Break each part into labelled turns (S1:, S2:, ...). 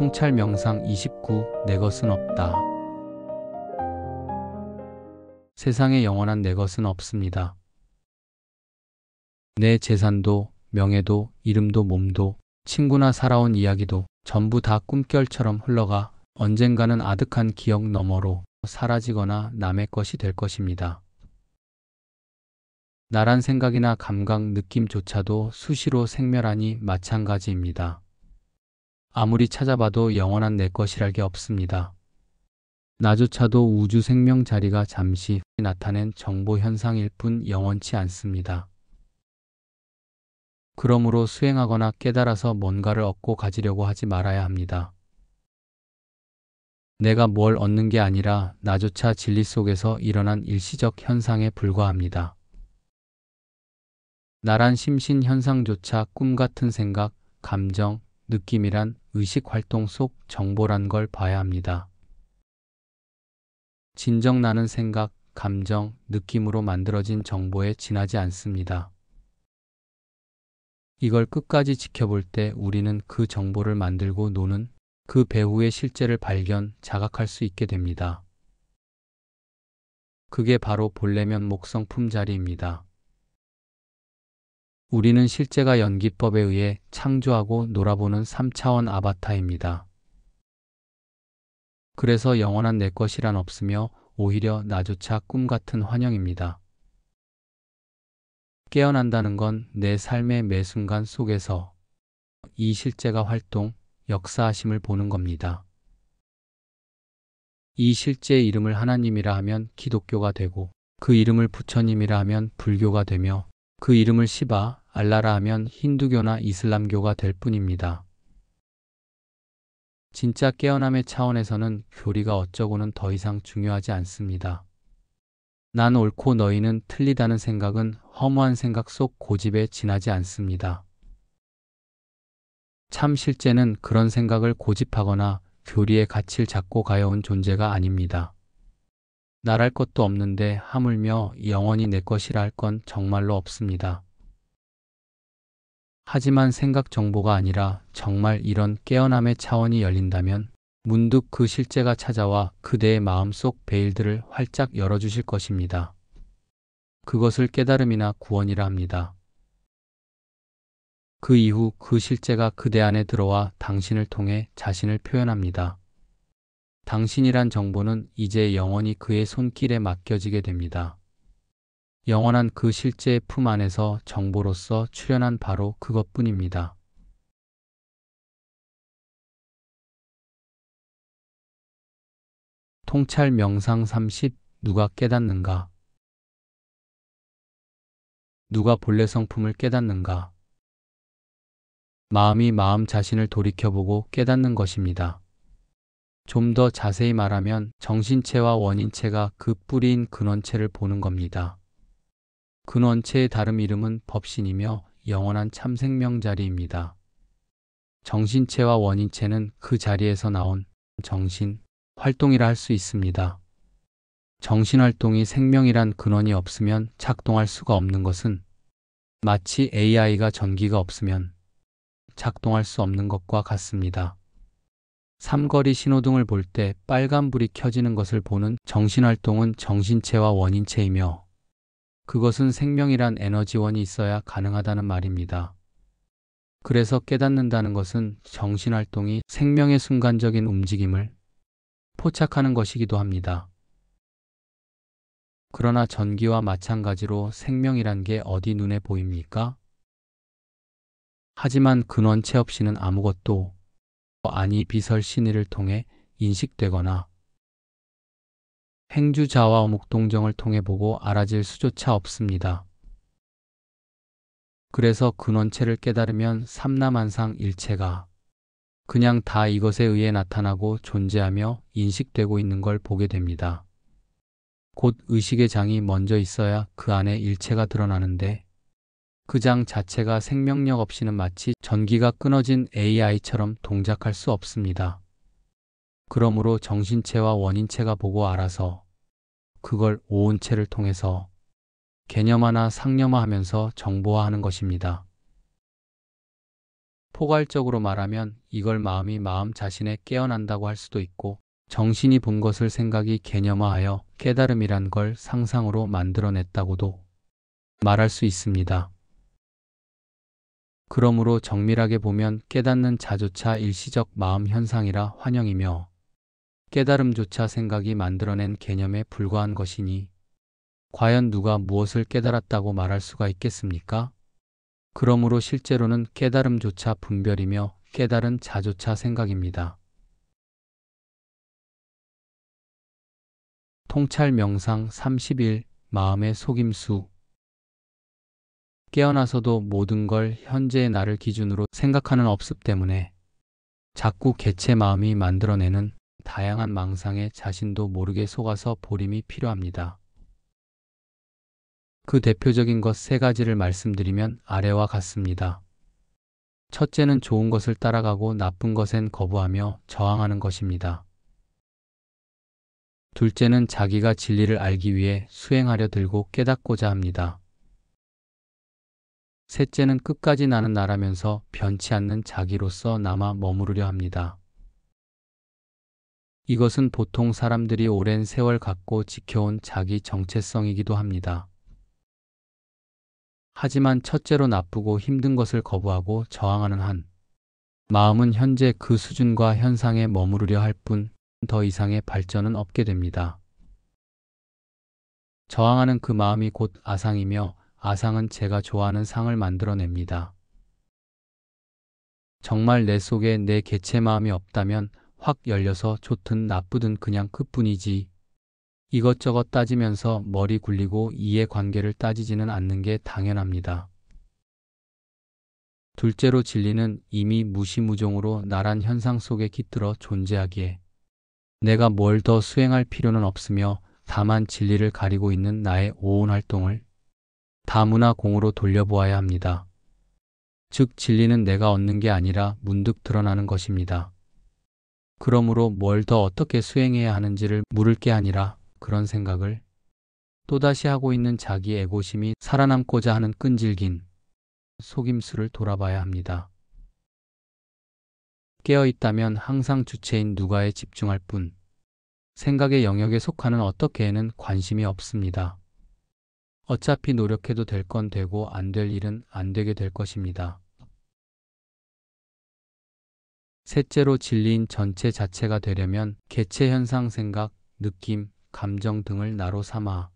S1: 통찰 명상 29 내 것은 없다. 세상에 영원한 내 것은 없습니다. 내 재산도, 명예도, 이름도, 몸도, 친구나 살아온 이야기도 전부 다 꿈결처럼 흘러가 언젠가는 아득한 기억 너머로 사라지거나 남의 것이 될 것입니다. 나란 생각이나 감각, 느낌조차도 수시로 생멸하니 마찬가지입니다. 아무리 찾아봐도 영원한 내 것이랄 게 없습니다. 나조차도 우주 생명 자리가 잠시 나타낸 정보 현상일 뿐 영원치 않습니다. 그러므로 수행하거나 깨달아서 뭔가를 얻고 가지려고 하지 말아야 합니다. 내가 뭘 얻는 게 아니라 나조차 진리 속에서 일어난 일시적 현상에 불과합니다. 나란 심신 현상조차 꿈 같은 생각, 감정, 느낌이란 의식 활동 속 정보란 걸 봐야 합니다. 진정 나는 생각, 감정, 느낌으로 만들어진 정보에 지나지 않습니다. 이걸 끝까지 지켜볼 때 우리는 그 정보를 만들고 노는 그 배후의 실제를 발견, 자각할 수 있게 됩니다. 그게 바로 본래면 목성품 자리입니다. 우리는 실제가 연기법에 의해 창조하고 놀아보는 3차원 아바타입니다. 그래서 영원한 내 것이란 없으며 오히려 나조차 꿈 같은 환영입니다. 깨어난다는 건 내 삶의 매 순간 속에서 이 실제가 활동, 역사하심을 보는 겁니다. 이 실제의 이름을 하나님이라 하면 기독교가 되고 그 이름을 부처님이라 하면 불교가 되며 그 이름을 시바, 알라라 하면 힌두교나 이슬람교가 될 뿐입니다. 진짜 깨어남의 차원에서는 교리가 어쩌고는 더 이상 중요하지 않습니다. 난 옳고 너희는 틀리다는 생각은 허무한 생각 속 고집에 지나지 않습니다. 참 실제는 그런 생각을 고집하거나 교리의 가치를 잡고 가여온 존재가 아닙니다. 나랄 것도 없는데 하물며 영원히 내 것이라 할 건 정말로 없습니다. 하지만 생각 정보가 아니라 정말 이런 깨어남의 차원이 열린다면 문득 그 실제가 찾아와 그대의 마음속 베일들을 활짝 열어주실 것입니다. 그것을 깨달음이나 구원이라 합니다. 그 이후 그 실제가 그대 안에 들어와 당신을 통해 자신을 표현합니다. 당신이란 정보는 이제 영원히 그의 손길에 맡겨지게 됩니다. 영원한 그 실제의 품 안에서 정보로서 출현한 바로 그것뿐입니다. 통찰 명상 30 누가 깨닫는가? 누가 본래 성품을 깨닫는가? 마음이 마음 자신을 돌이켜보고 깨닫는 것입니다. 좀 더 자세히 말하면 정신체와 원인체가 그 뿌리인 근원체를 보는 겁니다. 근원체의 다름 이름은 법신이며 영원한 참생명 자리입니다. 정신체와 원인체는 그 자리에서 나온 정신, 활동이라 할 수 있습니다. 정신활동이 생명이란 근원이 없으면 작동할 수가 없는 것은 마치 AI가 전기가 없으면 작동할 수 없는 것과 같습니다. 삼거리 신호등을 볼 때 빨간불이 켜지는 것을 보는 정신활동은 정신체와 원인체이며 그것은 생명이란 에너지원이 있어야 가능하다는 말입니다. 그래서 깨닫는다는 것은 정신활동이 생명의 순간적인 움직임을 포착하는 것이기도 합니다. 그러나 전기와 마찬가지로 생명이란 게 어디 눈에 보입니까? 하지만 근원체 없이는 아무것도 아니 비설 신의를 통해 인식되거나 행주자와 어묵동정을 통해 보고 알아질 수조차 없습니다. 그래서 근원체를 깨달으면 삼라만상 일체가 그냥 다 이것에 의해 나타나고 존재하며 인식되고 있는 걸 보게 됩니다. 곧 의식의 장이 먼저 있어야 그 안에 일체가 드러나는데 그 장 자체가 생명력 없이는 마치 전기가 끊어진 AI처럼 동작할 수 없습니다. 그러므로 정신체와 원인체가 보고 알아서 그걸 오온체를 통해서 개념화나 상념화하면서 정보화하는 것입니다. 포괄적으로 말하면 이걸 마음이 마음 자신에 깨어난다고 할 수도 있고, 정신이 본 것을 생각이 개념화하여 깨달음이란 걸 상상으로 만들어냈다고도 말할 수 있습니다. 그러므로 정밀하게 보면 깨닫는 자조차 일시적 마음 현상이라 환영이며, 깨달음조차 생각이 만들어낸 개념에 불과한 것이니 과연 누가 무엇을 깨달았다고 말할 수가 있겠습니까? 그러므로 실제로는 깨달음조차 분별이며 깨달은 자조차 생각입니다. 통찰 명상 31. 마음의 속임수. 깨어나서도 모든 걸 현재의 나를 기준으로 생각하는 업습 때문에 자꾸 개체 마음이 만들어내는 다양한 망상에 자신도 모르게 속아서 보림이 필요합니다. 그 대표적인 것 세 가지를 말씀드리면 아래와 같습니다. 첫째는 좋은 것을 따라가고 나쁜 것엔 거부하며 저항하는 것입니다. 둘째는 자기가 진리를 알기 위해 수행하려 들고 깨닫고자 합니다. 셋째는 끝까지 나는 나라면서 변치 않는 자기로서 남아 머무르려 합니다. 이것은 보통 사람들이 오랜 세월 갖고 지켜온 자기 정체성이기도 합니다. 하지만 첫째로 나쁘고 힘든 것을 거부하고 저항하는 한, 마음은 현재 그 수준과 현상에 머무르려 할 뿐 더 이상의 발전은 없게 됩니다. 저항하는 그 마음이 곧 아상이며, 아상은 제가 좋아하는 상을 만들어냅니다. 정말 내 속에 내 개체 마음이 없다면 확 열려서 좋든 나쁘든 그냥 그뿐이지, 이것저것 따지면서 머리 굴리고 이해관계를 따지지는 않는 게 당연합니다. 둘째로 진리는 이미 무시무종으로 나란 현상 속에 깃들어 존재하기에 내가 뭘 더 수행할 필요는 없으며, 다만 진리를 가리고 있는 나의 오온 활동을 다무나 공으로 돌려보아야 합니다. 즉 진리는 내가 얻는 게 아니라 문득 드러나는 것입니다. 그러므로 뭘 더 어떻게 수행해야 하는지를 물을 게 아니라 그런 생각을 또다시 하고 있는 자기 애고심이 살아남고자 하는 끈질긴 속임수를 돌아봐야 합니다. 깨어있다면 항상 주체인 누가에 집중할 뿐 생각의 영역에 속하는 어떻게에는 관심이 없습니다. 어차피 노력해도 될 건 되고 안 될 일은 안 되게 될 것입니다. 셋째로 진리인 전체 자체가 되려면 개체 현상 생각, 느낌, 감정 등을 나로 삼아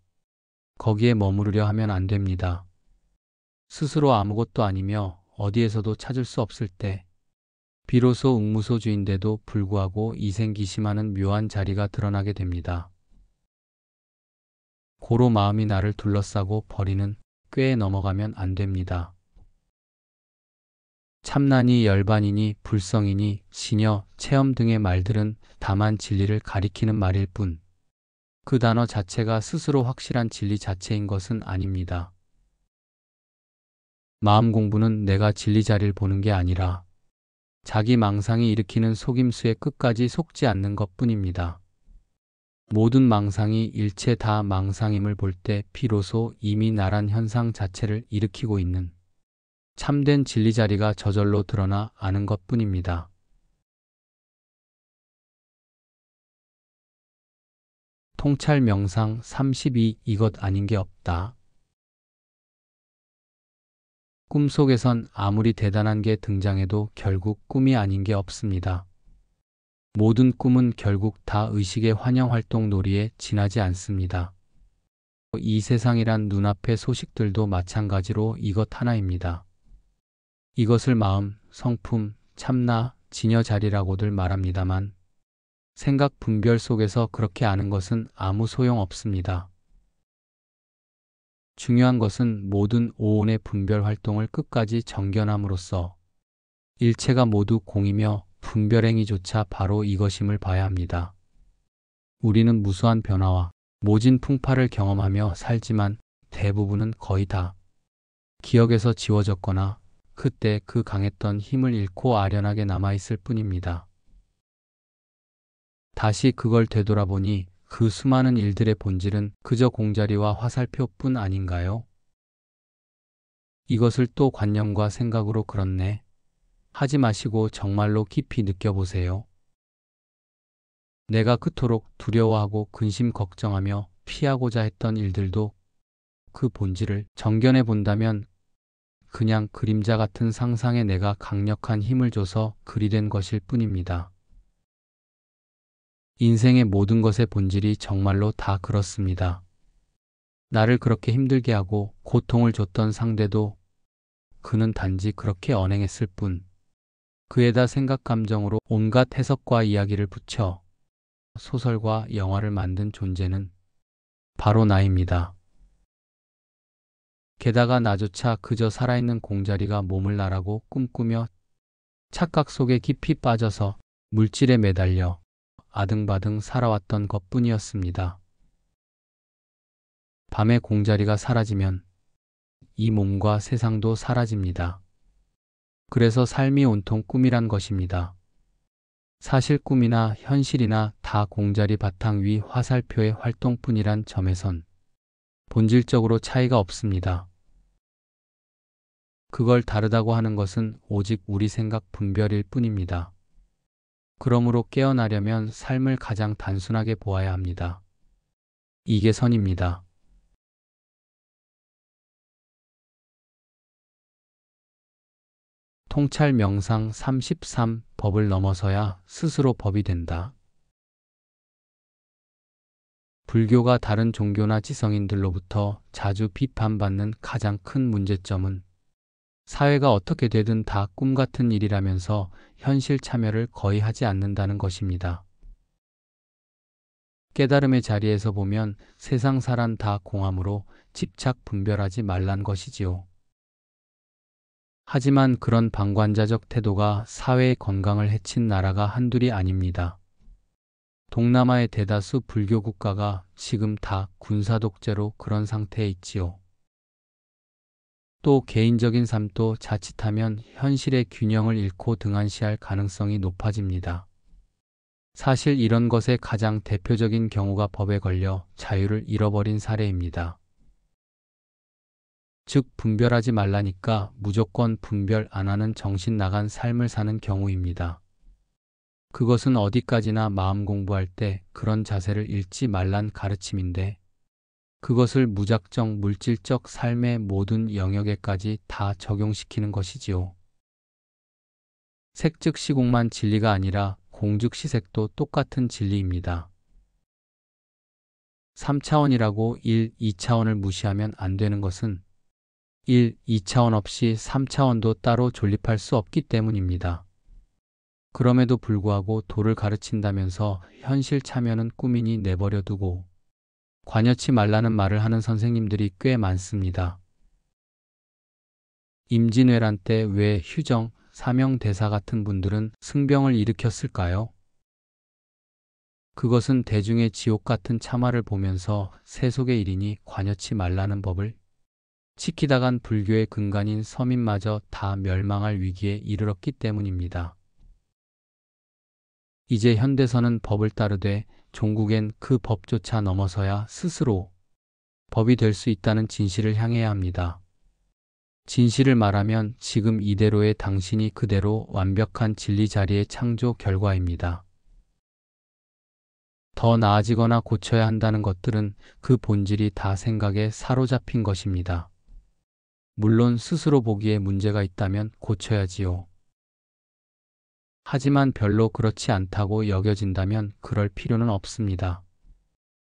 S1: 거기에 머무르려 하면 안 됩니다. 스스로 아무것도 아니며 어디에서도 찾을 수 없을 때 비로소 응무소주인데도 불구하고 이생기심하는 묘한 자리가 드러나게 됩니다. 고로 마음이 나를 둘러싸고 버리는 꾀에 넘어가면 안 됩니다. 참나니 열반이니 불성이니 시녀, 체험 등의 말들은 다만 진리를 가리키는 말일 뿐 그 단어 자체가 스스로 확실한 진리 자체인 것은 아닙니다. 마음 공부는 내가 진리 자리를 보는 게 아니라 자기 망상이 일으키는 속임수에 끝까지 속지 않는 것뿐입니다. 모든 망상이 일체 다 망상임을 볼 때 비로소 이미 나란 현상 자체를 일으키고 있는 참된 진리 자리가 저절로 드러나 아는 것뿐입니다. 통찰 명상 32. 이것 아닌 게 없다. 꿈속에선 아무리 대단한 게 등장해도 결국 꿈이 아닌 게 없습니다. 모든 꿈은 결국 다 의식의 환영 활동 놀이에 지나지 않습니다. 이 세상이란 눈앞의 소식들도 마찬가지로 이것 하나입니다. 이것을 마음, 성품, 참나, 진여 자리라고들 말합니다만 생각 분별 속에서 그렇게 아는 것은 아무 소용 없습니다. 중요한 것은 모든 오온의 분별 활동을 끝까지 정견함으로써 일체가 모두 공이며 분별행위조차 바로 이것임을 봐야 합니다. 우리는 무수한 변화와 모진 풍파를 경험하며 살지만 대부분은 거의 다 기억에서 지워졌거나 그때 그 강했던 힘을 잃고 아련하게 남아있을 뿐입니다. 다시 그걸 되돌아보니 그 수많은 일들의 본질은 그저 공자리와 화살표뿐 아닌가요? 이것을 또 관념과 생각으로 그렇네 하지 마시고 정말로 깊이 느껴보세요. 내가 그토록 두려워하고 근심 걱정하며 피하고자 했던 일들도 그 본질을 정견해 본다면 그냥 그림자 같은 상상에 내가 강력한 힘을 줘서 글이 된 것일 뿐입니다. 인생의 모든 것의 본질이 정말로 다 그렇습니다. 나를 그렇게 힘들게 하고 고통을 줬던 상대도 그는 단지 그렇게 언행했을 뿐. 그에다 생각 감정으로 온갖 해석과 이야기를 붙여 소설과 영화를 만든 존재는 바로 나입니다. 게다가 나조차 그저 살아있는 공자리가 몸을 나라고 꿈꾸며 착각 속에 깊이 빠져서 물질에 매달려 아등바등 살아왔던 것뿐이었습니다. 밤에 공자리가 사라지면 이 몸과 세상도 사라집니다. 그래서 삶이 온통 꿈이란 것입니다. 사실 꿈이나 현실이나 다 공자리 바탕 위 화살표의 활동뿐이란 점에선 본질적으로 차이가 없습니다. 그걸 다르다고 하는 것은 오직 우리 생각 분별일 뿐입니다. 그러므로 깨어나려면 삶을 가장 단순하게 보아야 합니다. 이게 선입니다. 통찰 명상 33 법을 넘어서야 스스로 법이 된다. 불교가 다른 종교나 지성인들로부터 자주 비판받는 가장 큰 문제점은 사회가 어떻게 되든 다 꿈 같은 일이라면서 현실 참여를 거의 하지 않는다는 것입니다. 깨달음의 자리에서 보면 세상 사람 다 공함으로 집착 분별하지 말란 것이지요. 하지만 그런 방관자적 태도가 사회의 건강을 해친 나라가 한둘이 아닙니다. 동남아의 대다수 불교 국가가 지금 다 군사 독재로 그런 상태에 있지요. 또 개인적인 삶도 자칫하면 현실의 균형을 잃고 등한시할 가능성이 높아집니다. 사실 이런 것의 가장 대표적인 경우가 법에 걸려 자유를 잃어버린 사례입니다. 즉 분별하지 말라니까 무조건 분별 안 하는 정신 나간 삶을 사는 경우입니다. 그것은 어디까지나 마음 공부할 때 그런 자세를 잃지 말란 가르침인데 그것을 무작정 물질적 삶의 모든 영역에까지 다 적용시키는 것이지요. 색즉 시공만 진리가 아니라 공즉 시색도 똑같은 진리입니다. 3차원이라고 1, 2차원을 무시하면 안 되는 것은 1, 2차원 없이 3차원도 따로 존립할 수 없기 때문입니다. 그럼에도 불구하고 도를 가르친다면서 현실 참여는 꿈이니 내버려 두고 관여치 말라는 말을 하는 선생님들이 꽤 많습니다. 임진왜란 때 왜 휴정, 사명대사 같은 분들은 승병을 일으켰을까요? 그것은 대중의 지옥 같은 참화를 보면서 세속의 일이니 관여치 말라는 법을 지키다간 불교의 근간인 서민마저 다 멸망할 위기에 이르렀기 때문입니다. 이제 현대서는 법을 따르되 종국엔 그 법조차 넘어서야 스스로 법이 될 수 있다는 진실을 향해야 합니다. 진실을 말하면 지금 이대로의 당신이 그대로 완벽한 진리 자리의 창조 결과입니다. 더 나아지거나 고쳐야 한다는 것들은 그 본질이 다 생각에 사로잡힌 것입니다. 물론 스스로 보기에 문제가 있다면 고쳐야지요. 하지만 별로 그렇지 않다고 여겨진다면 그럴 필요는 없습니다.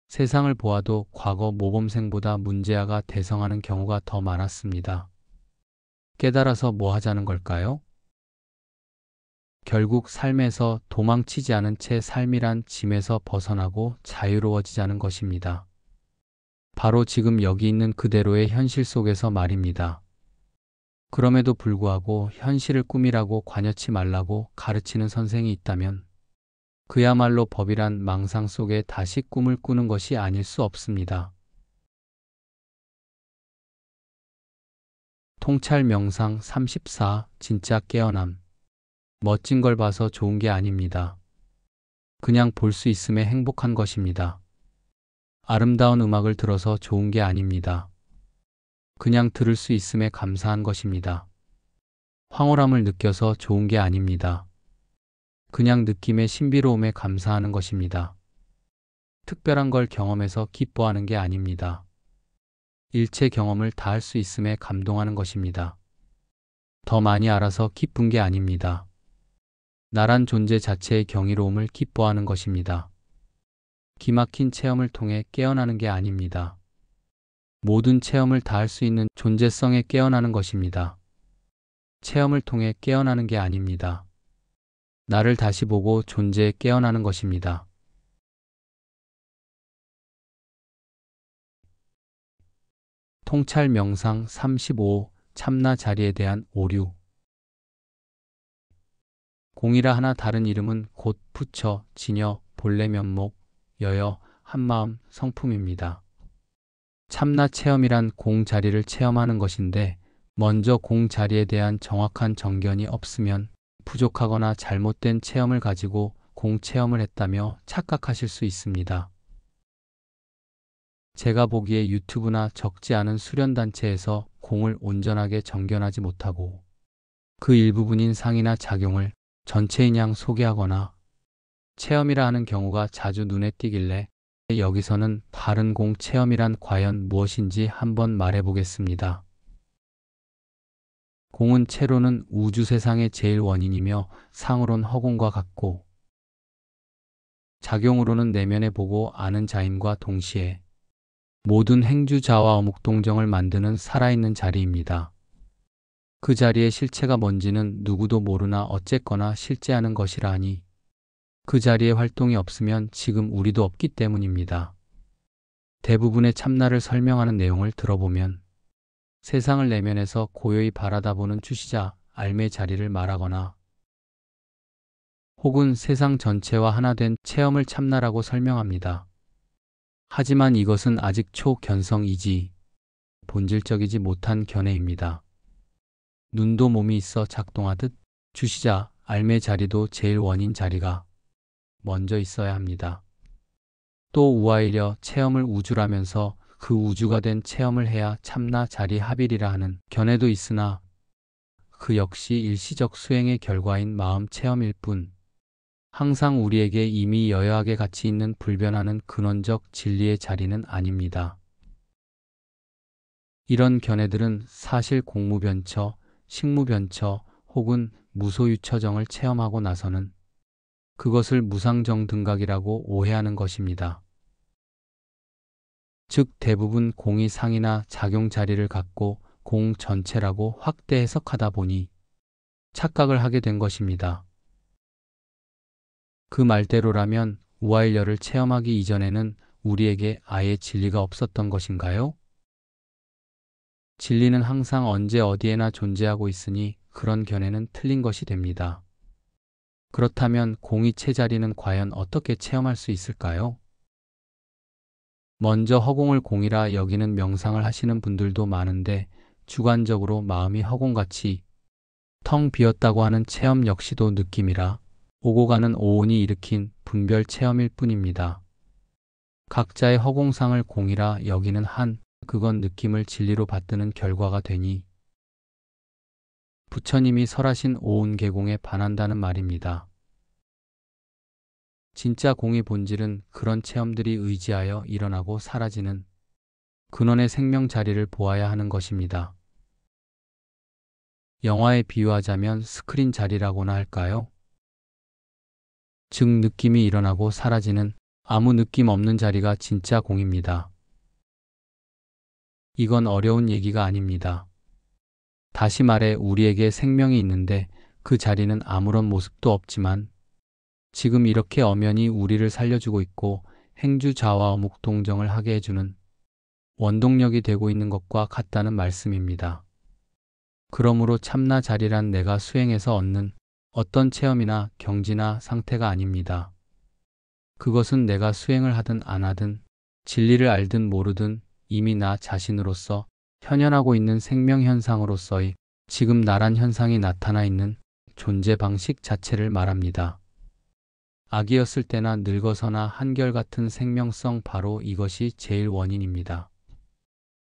S1: 세상을 보아도 과거 모범생보다 문제아가 대성하는 경우가 더 많았습니다. 깨달아서 뭐 하자는 걸까요? 결국 삶에서 도망치지 않은 채 삶이란 짐에서 벗어나고 자유로워지자는 것입니다. 바로 지금 여기 있는 그대로의 현실 속에서 말입니다. 그럼에도 불구하고 현실을 꿈이라고 관여치 말라고 가르치는 선생이 있다면 그야말로 법이란 망상 속에 다시 꿈을 꾸는 것이 아닐 수 없습니다. 통찰 명상 34 진짜 깨어남. 멋진 걸 봐서 좋은 게 아닙니다. 그냥 볼 수 있음에 행복한 것입니다. 아름다운 음악을 들어서 좋은 게 아닙니다. 그냥 들을 수 있음에 감사한 것입니다. 황홀함을 느껴서 좋은 게 아닙니다. 그냥 느낌의 신비로움에 감사하는 것입니다. 특별한 걸 경험해서 기뻐하는 게 아닙니다. 일체 경험을 다 할 수 있음에 감동하는 것입니다. 더 많이 알아서 기쁜 게 아닙니다. 나란 존재 자체의 경이로움을 기뻐하는 것입니다. 기막힌 체험을 통해 깨어나는 게 아닙니다. 모든 체험을 다 할 수 있는 존재성에 깨어나는 것입니다. 체험을 통해 깨어나는 게 아닙니다. 나를 다시 보고 존재에 깨어나는 것입니다. 통찰 명상 35. 참나 자리에 대한 오류. 공이라 하나 다른 이름은 곧 부처, 진여, 본래 면목, 여여, 한마음, 성품입니다. 참나 체험이란 공 자리를 체험하는 것인데 먼저 공 자리에 대한 정확한 정견이 없으면 부족하거나 잘못된 체험을 가지고 공 체험을 했다며 착각하실 수 있습니다. 제가 보기에 유튜브나 적지 않은 수련단체에서 공을 온전하게 정견하지 못하고 그 일부분인 상이나 작용을 전체인 양 소개하거나 체험이라 하는 경우가 자주 눈에 띄길래 여기서는 바른 공 체험이란 과연 무엇인지 한번 말해보겠습니다. 공은 채로는 우주 세상의 제일 원인이며 상으론 허공과 같고 작용으로는 내면에 보고 아는 자임과 동시에 모든 행주자와 어묵동정을 만드는 살아있는 자리입니다. 그 자리의 실체가 뭔지는 누구도 모르나 어쨌거나 실제하는 것이라 하니 그 자리에 활동이 없으면 지금 우리도 없기 때문입니다. 대부분의 참나를 설명하는 내용을 들어보면 세상을 내면에서 고요히 바라다보는 주시자, 알매 자리를 말하거나 혹은 세상 전체와 하나 된 체험을 참나라고 설명합니다. 하지만 이것은 아직 초견성이지 본질적이지 못한 견해입니다. 눈도 몸이 있어 작동하듯 주시자, 알매 자리도 제일 원인 자리가 먼저 있어야 합니다. 또 우아이려 체험을 우주라면서 그 우주가 된 체험을 해야 참나 자리 합일이라 하는 견해도 있으나 그 역시 일시적 수행의 결과인 마음 체험일 뿐 항상 우리에게 이미 여여하게 가치 있는 불변하는 근원적 진리의 자리는 아닙니다. 이런 견해들은 사실 공무변처, 식무변처 혹은 무소유처정을 체험하고 나서는 그것을 무상정등각이라고 오해하는 것입니다. 즉 대부분 공이 상이나 작용 자리를 갖고 공 전체라고 확대 해석하다 보니 착각을 하게 된 것입니다. 그 말대로라면 우아일려를 체험하기 이전에는 우리에게 아예 진리가 없었던 것인가요? 진리는 항상 언제 어디에나 존재하고 있으니 그런 견해는 틀린 것이 됩니다. 그렇다면 공이 체자리는 과연 어떻게 체험할 수 있을까요? 먼저 허공을 공이라 여기는 명상을 하시는 분들도 많은데 주관적으로 마음이 허공같이 텅 비었다고 하는 체험 역시도 느낌이라 오고 가는 오온이 일으킨 분별 체험일 뿐입니다. 각자의 허공상을 공이라 여기는 한 그건 느낌을 진리로 받드는 결과가 되니 부처님이 설하신 오온계공에 반한다는 말입니다. 진짜 공의 본질은 그런 체험들이 의지하여 일어나고 사라지는 근원의 생명 자리를 보아야 하는 것입니다. 영화에 비유하자면 스크린 자리라고나 할까요? 즉 느낌이 일어나고 사라지는 아무 느낌 없는 자리가 진짜 공입니다. 이건 어려운 얘기가 아닙니다. 다시 말해 우리에게 생명이 있는데 그 자리는 아무런 모습도 없지만 지금 이렇게 엄연히 우리를 살려주고 있고 행주자와 어묵동정을 하게 해주는 원동력이 되고 있는 것과 같다는 말씀입니다. 그러므로 참나 자리란 내가 수행해서 얻는 어떤 체험이나 경지나 상태가 아닙니다. 그것은 내가 수행을 하든 안 하든 진리를 알든 모르든 이미 나 자신으로서 현현하고 있는 생명현상으로서의 지금 나란 현상이 나타나 있는 존재 방식 자체를 말합니다. 아기였을 때나 늙어서나 한결같은 생명성 바로 이것이 제일 원인입니다.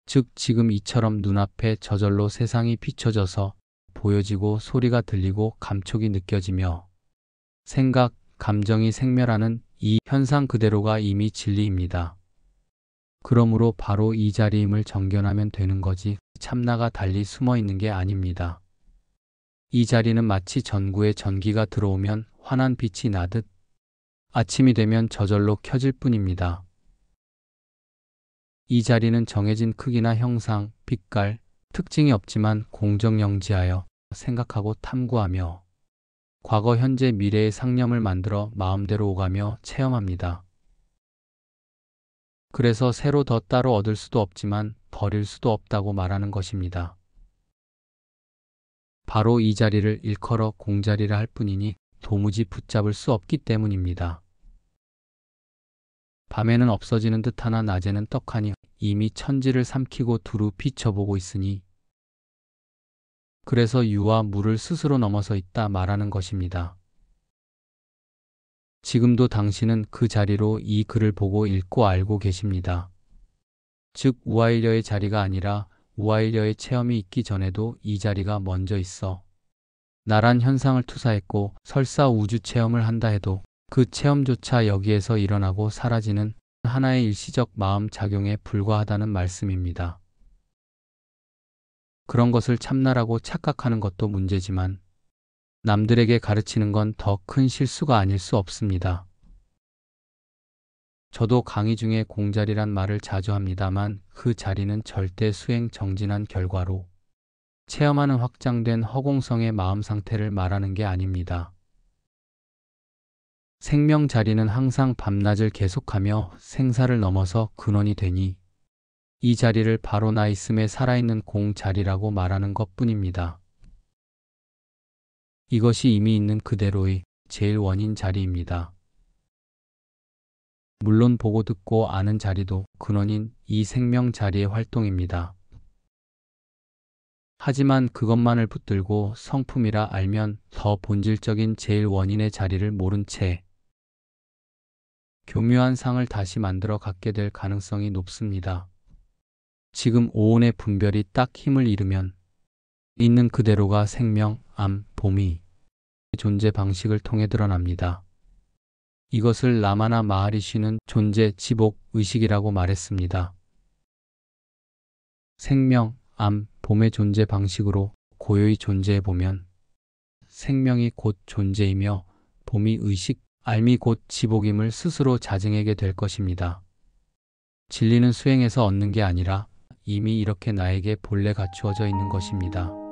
S1: 즉 지금 이처럼 눈앞에 저절로 세상이 비춰져서 보여지고 소리가 들리고 감촉이 느껴지며 생각, 감정이 생멸하는 이 현상 그대로가 이미 진리입니다. 그러므로 바로 이 자리임을 정견하면 되는 거지 참나가 달리 숨어 있는 게 아닙니다. 이 자리는 마치 전구에 전기가 들어오면 환한 빛이 나듯 아침이 되면 저절로 켜질 뿐입니다. 이 자리는 정해진 크기나 형상, 빛깔, 특징이 없지만 공정영지하여 생각하고 탐구하며 과거, 현재, 미래의 상념을 만들어 마음대로 오가며 체험합니다. 그래서 새로 더 따로 얻을 수도 없지만 버릴 수도 없다고 말하는 것입니다. 바로 이 자리를 일컬어 공자리라 할 뿐이니 도무지 붙잡을 수 없기 때문입니다. 밤에는 없어지는 듯하나 낮에는 떡하니 이미 천지를 삼키고 두루 비춰보고 있으니 그래서 유와 무를 스스로 넘어서 있다 말하는 것입니다. 지금도 당신은 그 자리로 이 글을 보고 읽고 알고 계십니다. 즉 우아일려의 자리가 아니라 우아일려의 체험이 있기 전에도 이 자리가 먼저 있어 나란 현상을 투사했고 설사 우주 체험을 한다 해도 그 체험조차 여기에서 일어나고 사라지는 하나의 일시적 마음 작용에 불과하다는 말씀입니다. 그런 것을 참나라고 착각하는 것도 문제지만 남들에게 가르치는 건 더 큰 실수가 아닐 수 없습니다. 저도 강의 중에 공자리란 말을 자주 합니다만 그 자리는 절대 수행 정진한 결과로 체험하는 확장된 허공성의 마음 상태를 말하는 게 아닙니다. 생명 자리는 항상 밤낮을 계속하며 생사를 넘어서 근원이 되니 이 자리를 바로 나 있음에 살아있는 공 자리라고 말하는 것뿐입니다. 이것이 이미 있는 그대로의 제일 원인 자리입니다. 물론 보고 듣고 아는 자리도 근원인 이 생명 자리의 활동입니다. 하지만 그것만을 붙들고 성품이라 알면 더 본질적인 제일 원인의 자리를 모른 채 교묘한 상을 다시 만들어 갖게 될 가능성이 높습니다. 지금 오온의 분별이 딱 힘을 잃으면 있는 그대로가 생명, 암, 봄이 존재 방식을 통해 드러납니다. 이것을 라마나 마하리시는 존재, 지복, 의식이라고 말했습니다. 생명, 암, 봄의 존재 방식으로 고요히 존재해보면 생명이 곧 존재이며 봄이 의식, 알미 곧 지복임을 스스로 자증하게 될 것입니다. 진리는 수행해서 얻는 게 아니라 이미 이렇게 나에게 본래 갖추어져 있는 것입니다.